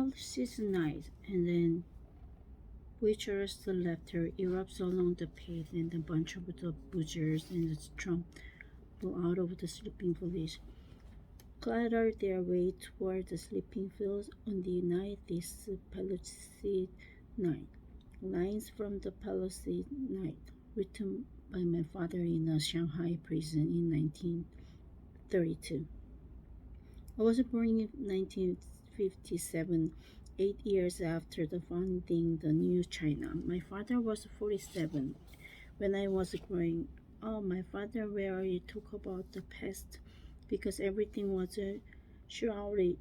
palace's night, and then boisterous laughter erupts along the path, and a bunch of the boozers in the trunk blow out of the sleeping village, clatter their way toward the sleeping fields on the night this Palisade night. Lines from the Palisade night, written by my father in a Shanghai prison in 1932. I was born in 1957, 8 years after the founding the new China. My father was 47 when I was growing. Oh, my father rarely talked about the past because everything was shrouded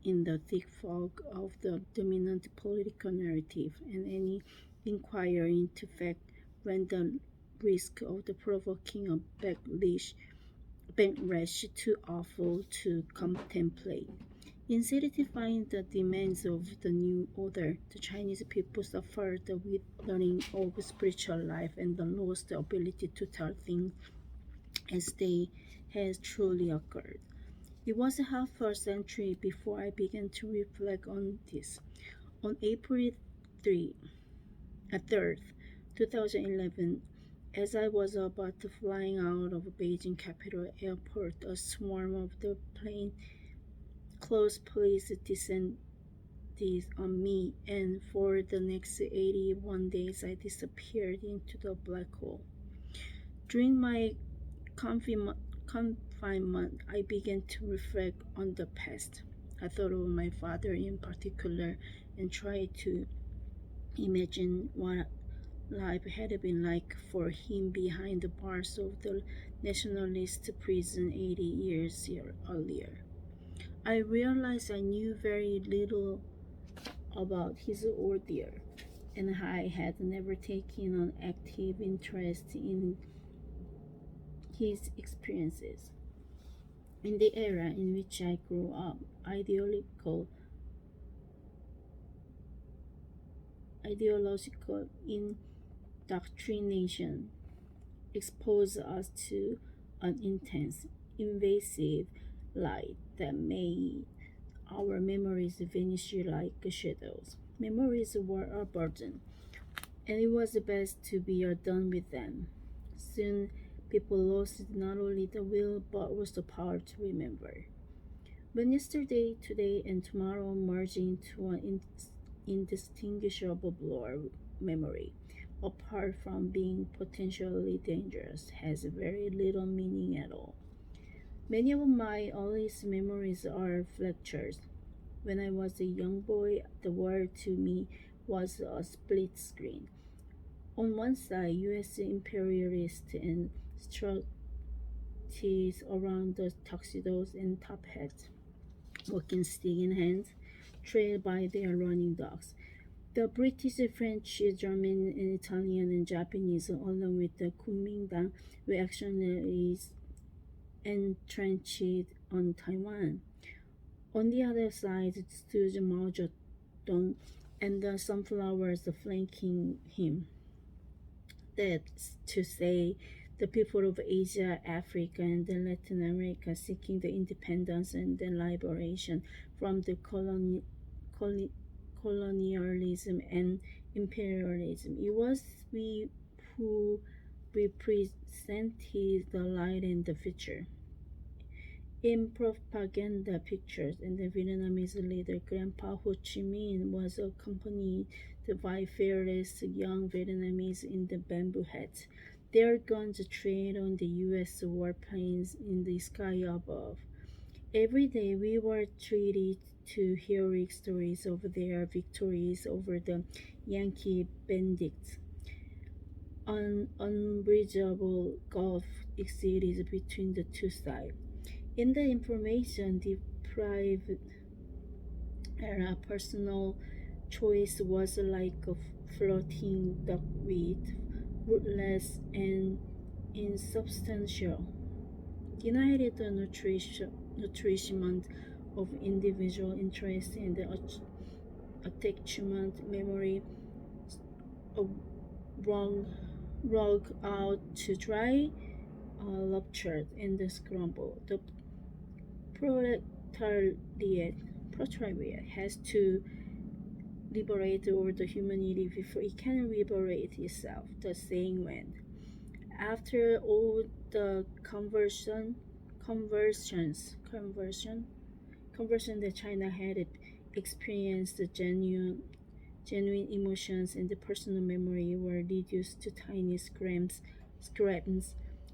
in the thick fog of the dominant political narrative, and any inquiry into fact ran the risk of the provoking a backlash too awful to contemplate. In satisfying the demands of the new order, the Chinese people suffered the withering of spiritual life and the lost ability to tell things as they had truly occurred. It was half a century before I began to reflect on this. On April 3rd, 2011, as I was about to flying out of Beijing Capital Airport, a swarm of the plainclothes police descended on me, and for the next 81 days I disappeared into the black hole. During my confinement, I began to reflect on the past. I thought of my father in particular and tried to imagine what life had been like for him behind the bars of the nationalist prison 80 years earlier. I realized I knew very little about his ordeal, and I had never taken an active interest in his experiences. In the era in which I grew up, ideological indoctrination exposed us to an intense, invasive light that made our memories vanish like shadows. Memories were a burden, and it was best to be done with them. Soon, people lost not only the will but also the power to remember. When yesterday, today, and tomorrow merge into an indistinguishable blur, memory, apart from being potentially dangerous, has very little meaning at all. Many of my earliest memories are lectures. When I was a young boy, the world to me was a split screen. On one side, U.S. imperialists and strutted around the tuxedos and top hats, walking stick in hand, trailed by their running dogs. The British, French, German, and Italian and Japanese, along with the Kuomintang, reactionaries entrenched on Taiwan. On the other side stood Mao Zedong and the sunflowers flanking him. That's to say, the people of Asia, Africa, and Latin America seeking the independence and the liberation from the colonialism and imperialism. It was we who represented the light and the future. In propaganda pictures, and the Vietnamese leader Grandpa Ho Chi Minh was accompanied by fearless young Vietnamese in the bamboo hats. Their guns trained on the U.S. warplanes in the sky above. Every day we were treated to heroic stories of their victories over the Yankee bandits. An unbridgeable gulf existed between the two sides. In the information deprived era, personal choice was like a floating duckweed, rootless and insubstantial, denied the nourishment of individual interest and attachment, memory, wrung out to dry, ruptured and scrambled. The proletariat proletariat has to liberate all the humanity before it can liberate itself, the saying went. After all the conversion that China had experienced, the genuine emotions and the personal memory were reduced to tiny scraps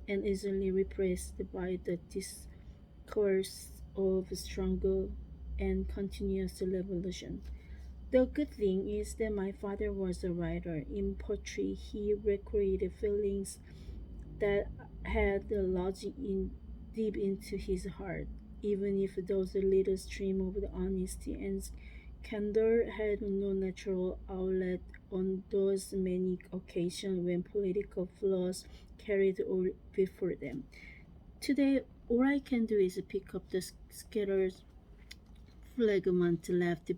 and easily repressed by the discourse of struggle and continuous revolution. The good thing is that my father was a writer. In poetry, he recorded feelings that had lodged deep into his heart, even if those little stream of the honesty and candor had no natural outlet on those many occasions when political flaws carried all before them. Today, all I can do is pick up the scattered fragments left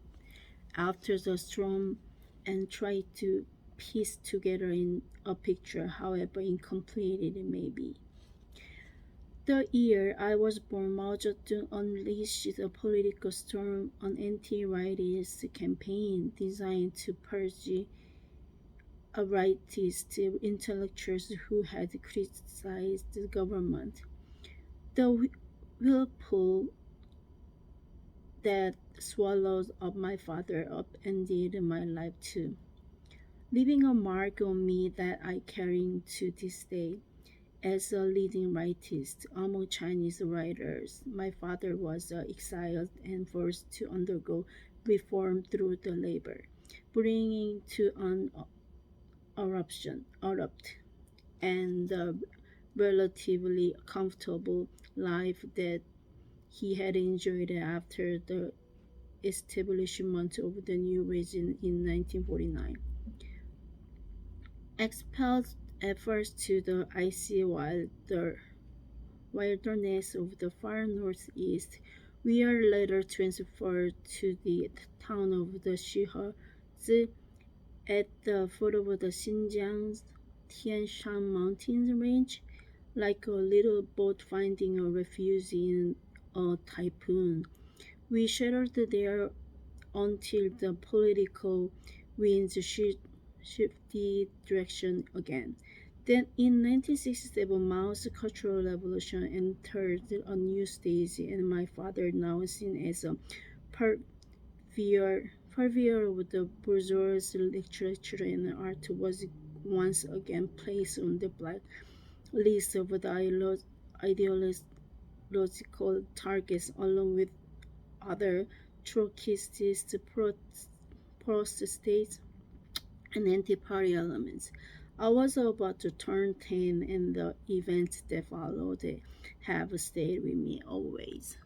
after the storm and try to piece together in a picture, however incomplete it may be. The year I was born, Mao Zedong unleashed a political storm on anti-rightist campaign designed to purge rightist intellectuals who had criticized the government. The whirlpool that swallowed up my father upended my life too, leaving a mark on me that I carry to this day. As a leading rightist among Chinese writers, my father was exiled and forced to undergo reform through the labor, bringing to an abrupt and relatively comfortable life that he had enjoyed after the establishment of the new regime in 1949. Expelled at first to the icy wilderness of the far northeast, we are later transferred to the town of the Shihe at the foot of the Xinjiang's Tian Shan mountain range, like a little boat finding a refuge in a typhoon. We sheltered there until the political winds shifted direction again. Then in 1967, Mao's Cultural Revolution entered a new stage, and my father, now seen as a purveyor of the bourgeois literature and art, was once again placed on the black list of the ideological targets, along with other Trotskyist post-state and anti-party elements. I was about to turn 10, and the events that followed have stayed with me always.